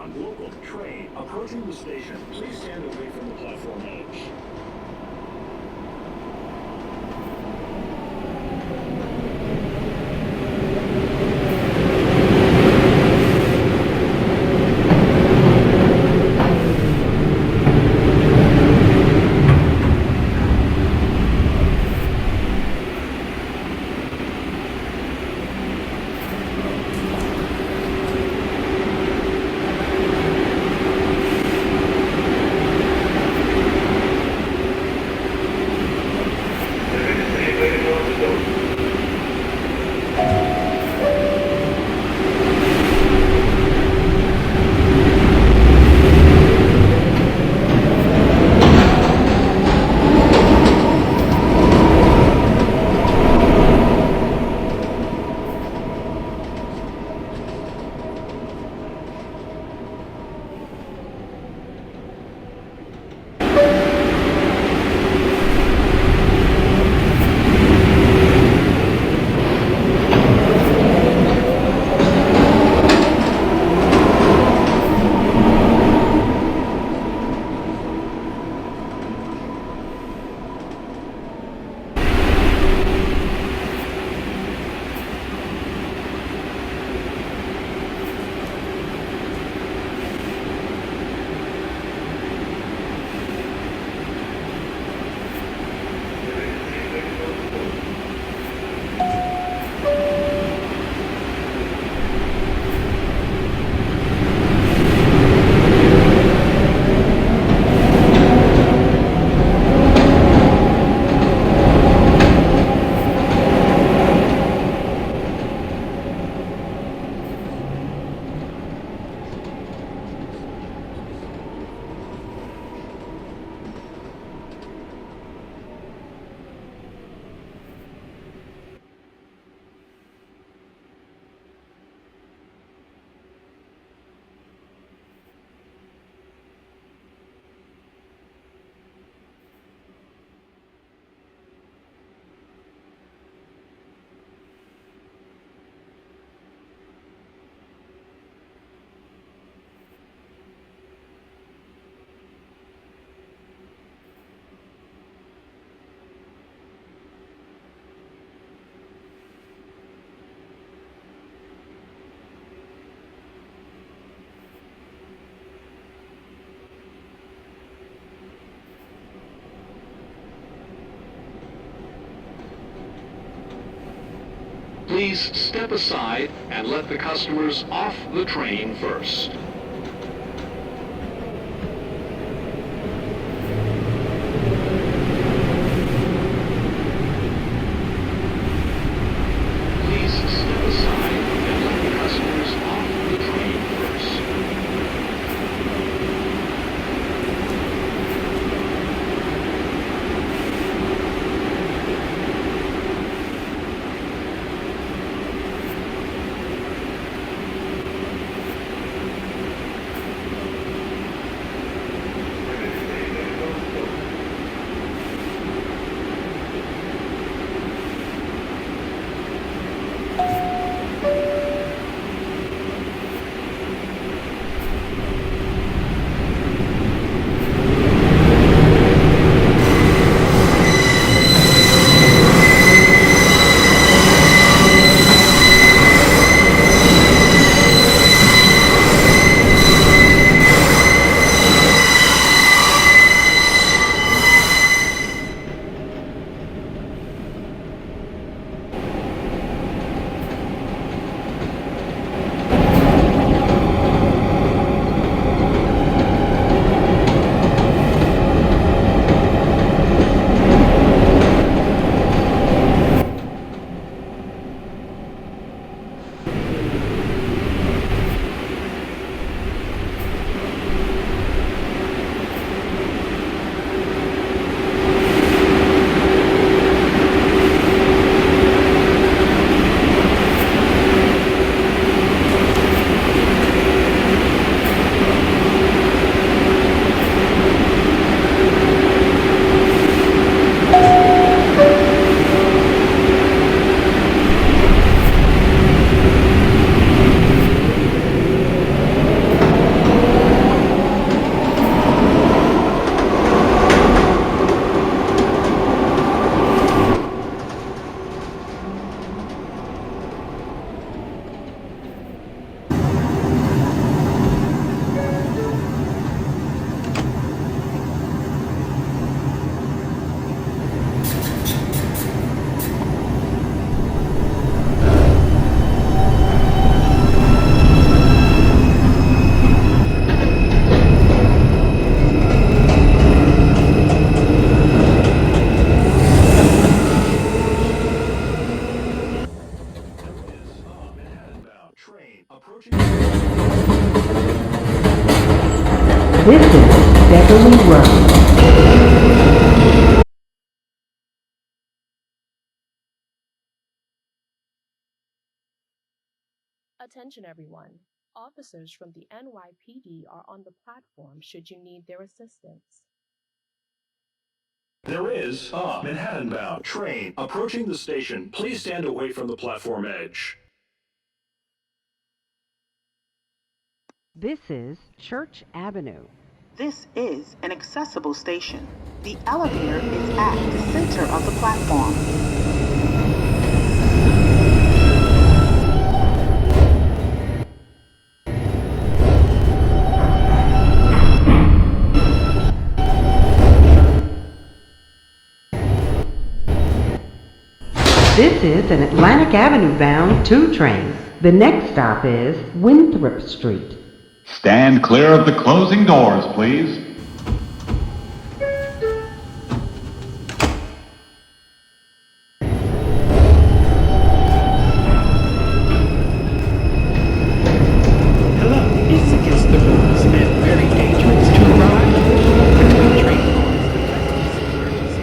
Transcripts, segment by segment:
Southbound local train approaching the station. Please stand away from the platform edge. Please step aside and let the customers off the train first. Please step aside and let the customers off the train first. This is Beverly Road. Attention everyone. Officers from the NYPD are on the platform should you need their assistance. There is a Manhattan-bound train approaching the station. Please stand away from the platform edge. This is Church Avenue. This is an accessible station. The elevator is at the center of the platform. This is an Atlantic Avenue-bound 2 train. The next stop is Winthrop Street. Stand clear of the closing doors, please. Hello, it's against the rules and very dangerous to ride between train cars.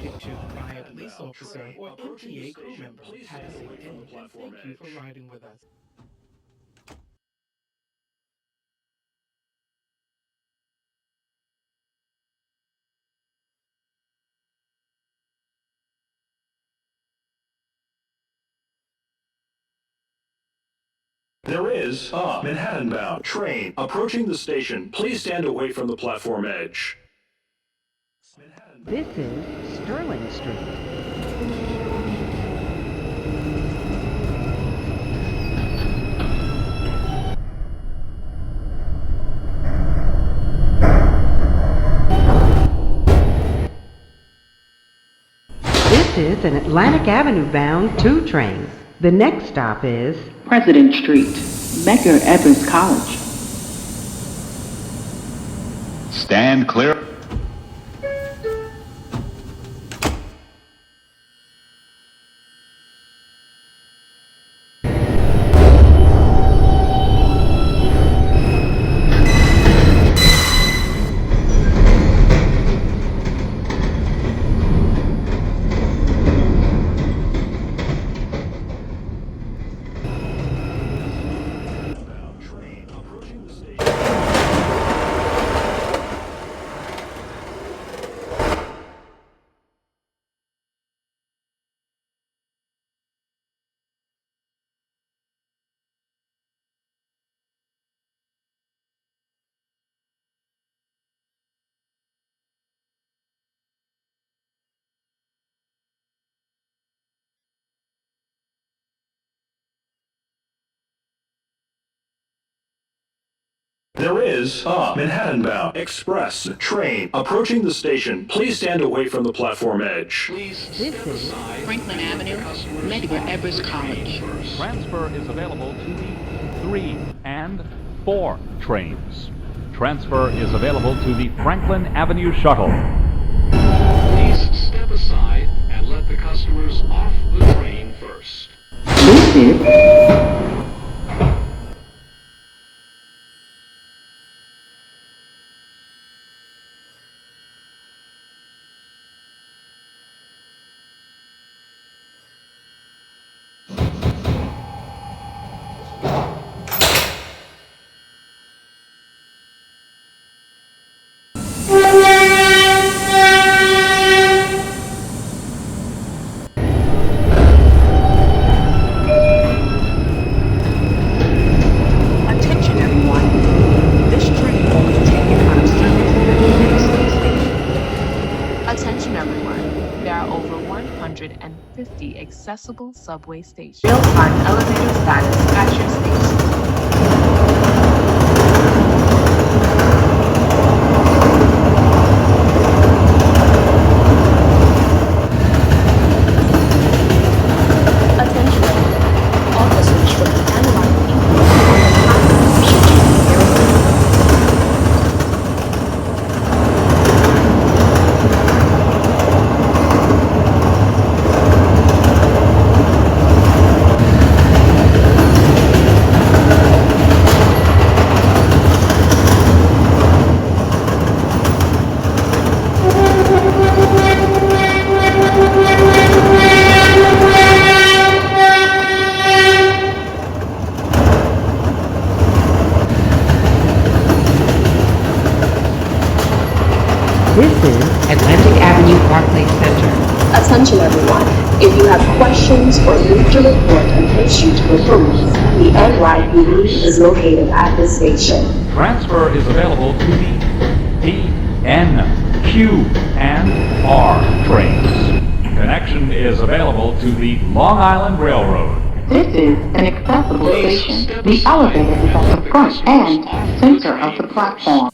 Pictured by a police officer or MTA crew member. Have a safe day and thank you for riding with us. There is a Manhattan-bound train approaching the station. Please stand away from the platform edge. This is Sterling Street. This is an Atlantic Avenue-bound 2 train. The next stop is President Street, Medgar Evers College. Stand clear. There is a Manhattan-bound express train approaching the station. Please stand away from the platform edge. This is Franklin Avenue, Medgar Evers College. Transfer is available to the 3 and 4 trains. Transfer is available to the Franklin Avenue Shuttle. Please step aside and let the customers off the train first. This is Attention everyone. This train will be taken out of service at the next station. Attention everyone. There are over 150 accessible subway stations. Real-time elevator status at your station. Attention everyone. Officers from the NYPD are on the platform should you need their assistance. This is Atlantic Avenue-Barclays Center. Attention everyone, if you have questions or need to report an issue to the police, the NYPD is located at this station. Transfer is available to the P, N, Q, and R trains. Connection is available to the Long Island Railroad. This is an accessible station. The elevator is at the front and center of the platform.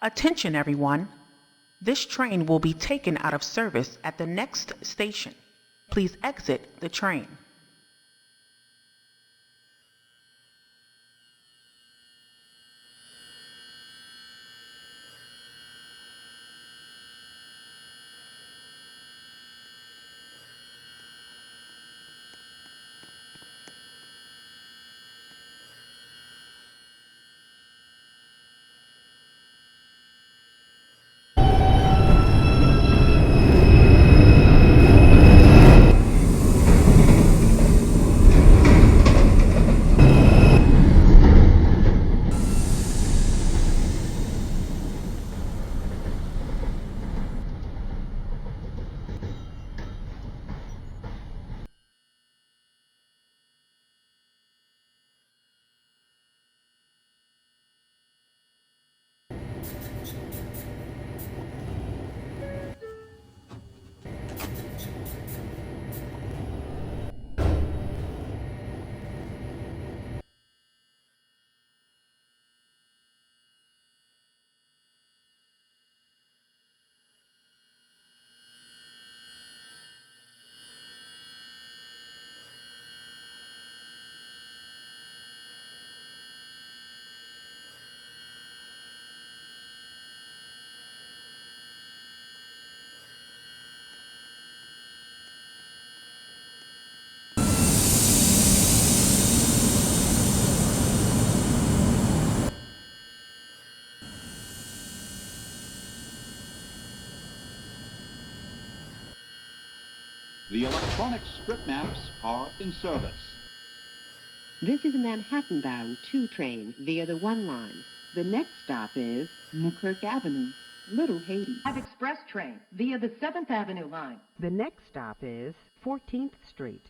Attention everyone. This train will be taken out of service at the next station. Please exit the train. The electronic strip maps are in service. This is a Manhattan-bound 2 train via the 1 line. The next stop is Newkirk Avenue, Little Haiti. Express train via the 7th Avenue line. The next stop is 14th Street.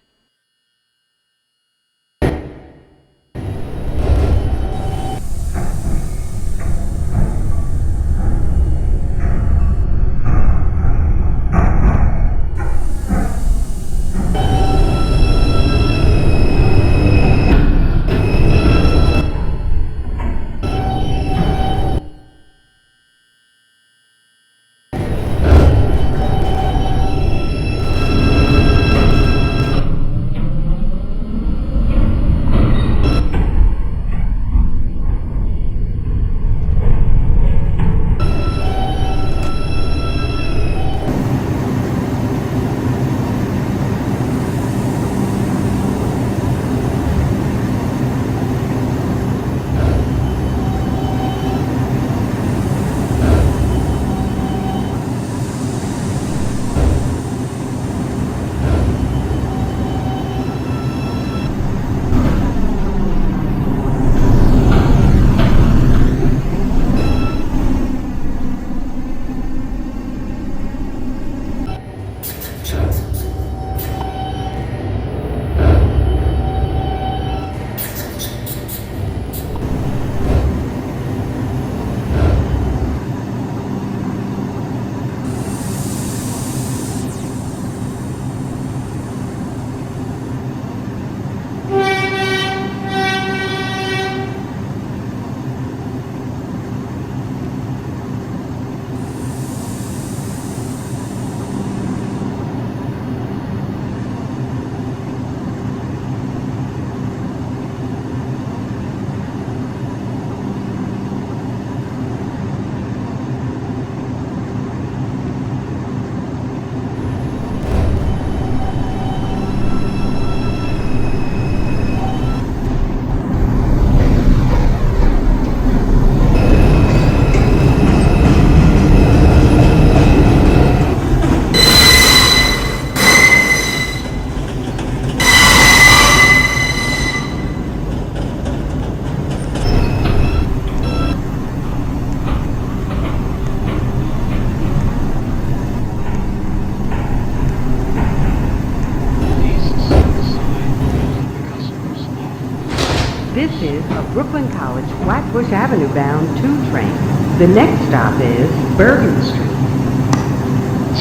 is a Brooklyn College Flatbush Avenue bound 2 train. The next stop is Bergen Street.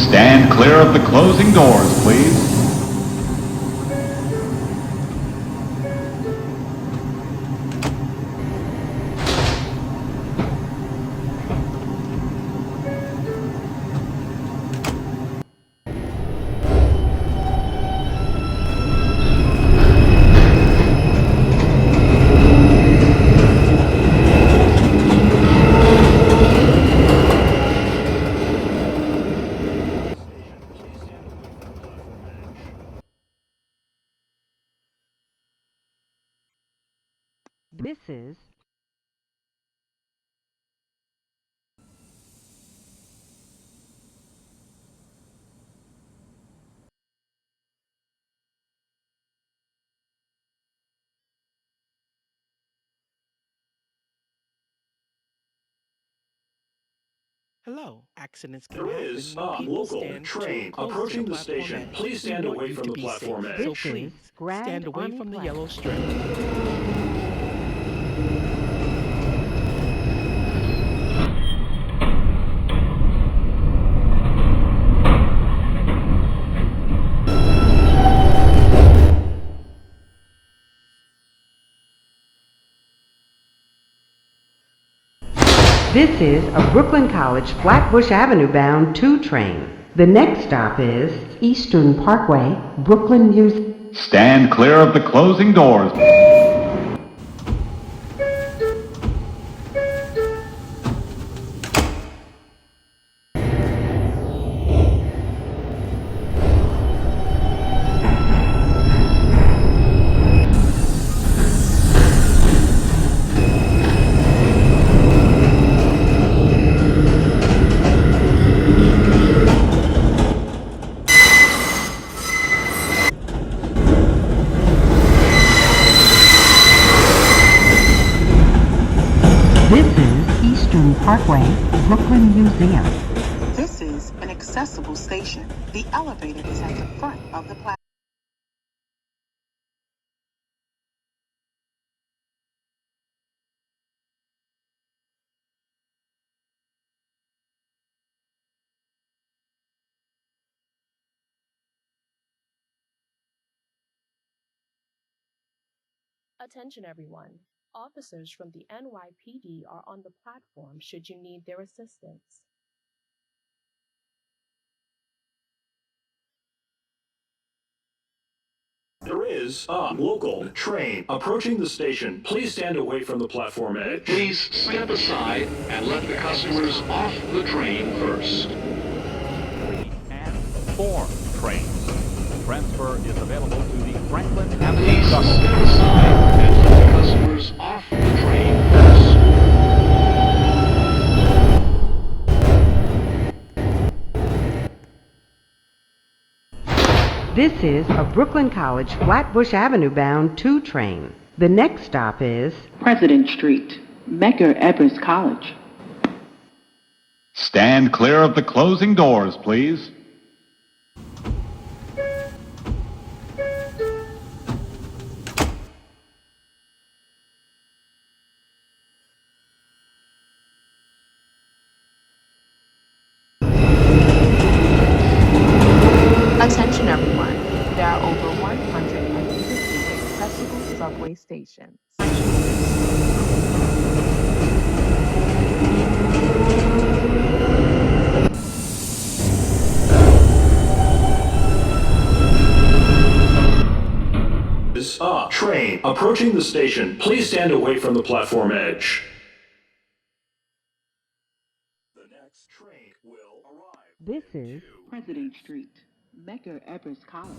Stand clear of the closing doors, please. This is Hello. Accidents can There happen is when a people local stand train too close approaching to the platform station. edge. Please We stand want away you from to the be platform safe. edge. So please Grand stand away Army from the Plaza. yellow strip. This is a Brooklyn College Flatbush Avenue bound 2 train. The next stop is Eastern Parkway, Brooklyn Museum. Stand clear of the closing doors. This is Eastern Parkway, Brooklyn Museum. This is an accessible station. The elevator is at the front of the platform. Attention everyone. Officers from the NYPD are on the platform should you need their assistance. There is a local train approaching the station. Please stand away from the platform edge. Please step aside and let the customers off the train first. 3 and 4 trains. Transfer is available to the Franklin Avenue. Please step aside and let the customers off the train first. This is a Brooklyn College Flatbush Avenue bound 2 train. The next stop is President Street, Medgar Evers College. Stand clear of the closing doors, please. Attention everyone. There are over 158 accessible subway stations. Is a train approaching the station. Please stand away from the platform edge. The next train will arrive. This is President Street, Medgar Evers College.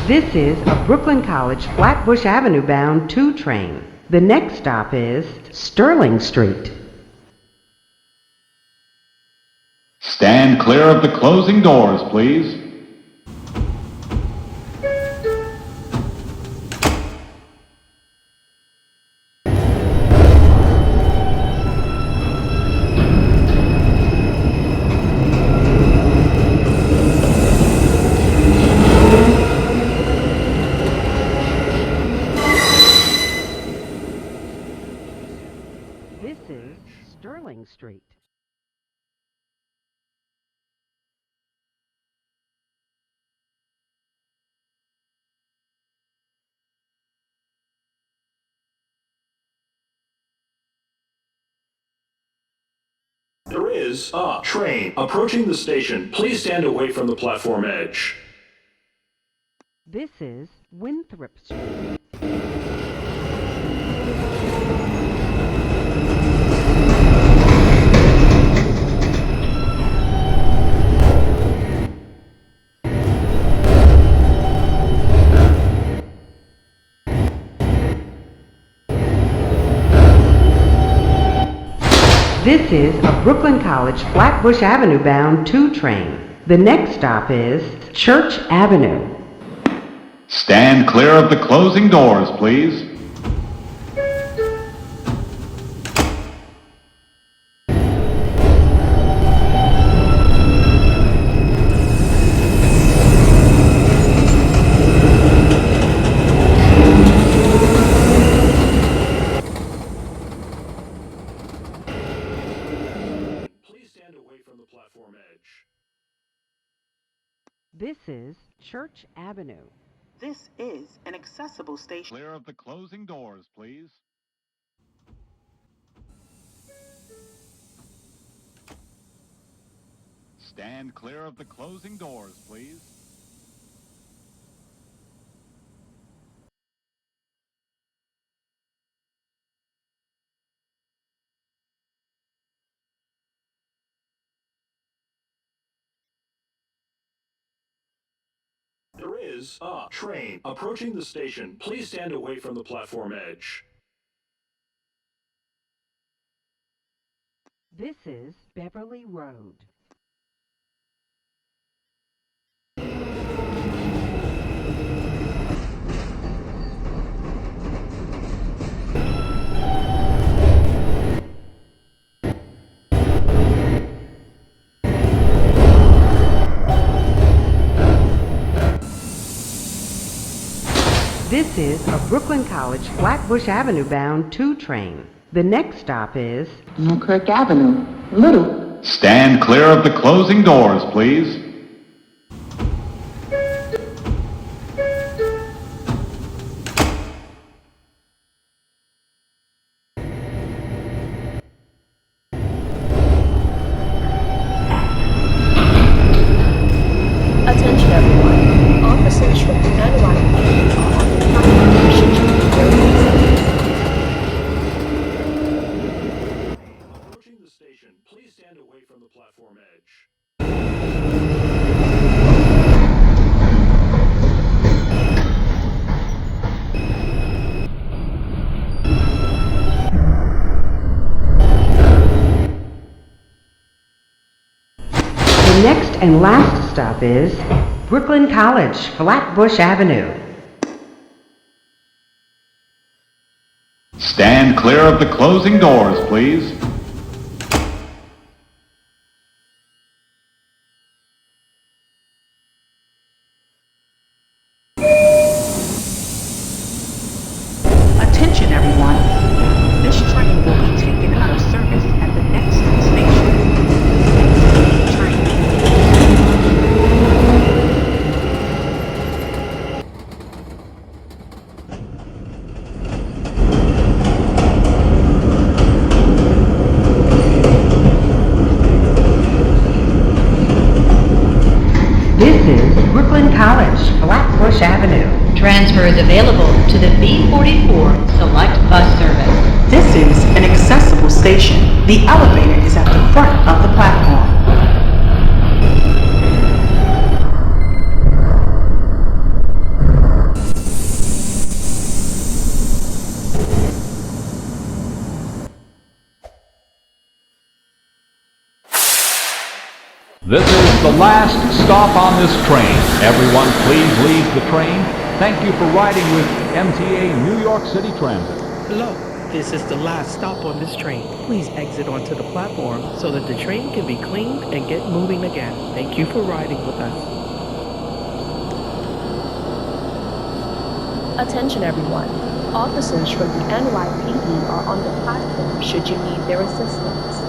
This is a Brooklyn College Flatbush Avenue bound 2 train. The next stop is Sterling Street. Stand clear of the closing doors, please. is Sterling Street. There is a train approaching the station. Please stand away from the platform edge. This is Winthrop Street. This is a Brooklyn College Flatbush Avenue bound 2 train. The next stop is Church Avenue. Stand clear of the closing doors, please. Please stand away from the platform edge. This is Church Avenue. This is an accessible station. Clear of the closing doors, please. Stand clear of the closing doors, please. There is a train approaching the station. Please stand away from the platform edge. This is Beverly Road. This is a Brooklyn College Flatbush Avenue bound 2 train. The next stop is Newkirk Avenue, Little. Stand clear of the closing doors, please. Attention everyone. Officers from the NYPD are on the platform should you need their assistance. Approaching the station. Please stand away from the platform edge. the next and last stop is Brooklyn College Flatbush Avenue. Stand clear of the closing doors, please. Attention everyone. This train will be taken out of service at the next station. This is Brooklyn College Flatbush Avenue. Transfer is available to the B44 Select Bus Service. This is an accessible station. The elevator is at the front of the platform. This is the last stop on this train. Everyone, please leave the train. Thank you for riding with MTA New York City Transit. Hello, this is the last stop on this train. Please exit onto the platform so that the train can be cleaned and get moving again. Thank you for riding with us. Attention everyone. Officers from the NYPD are on the platform should you need their assistance.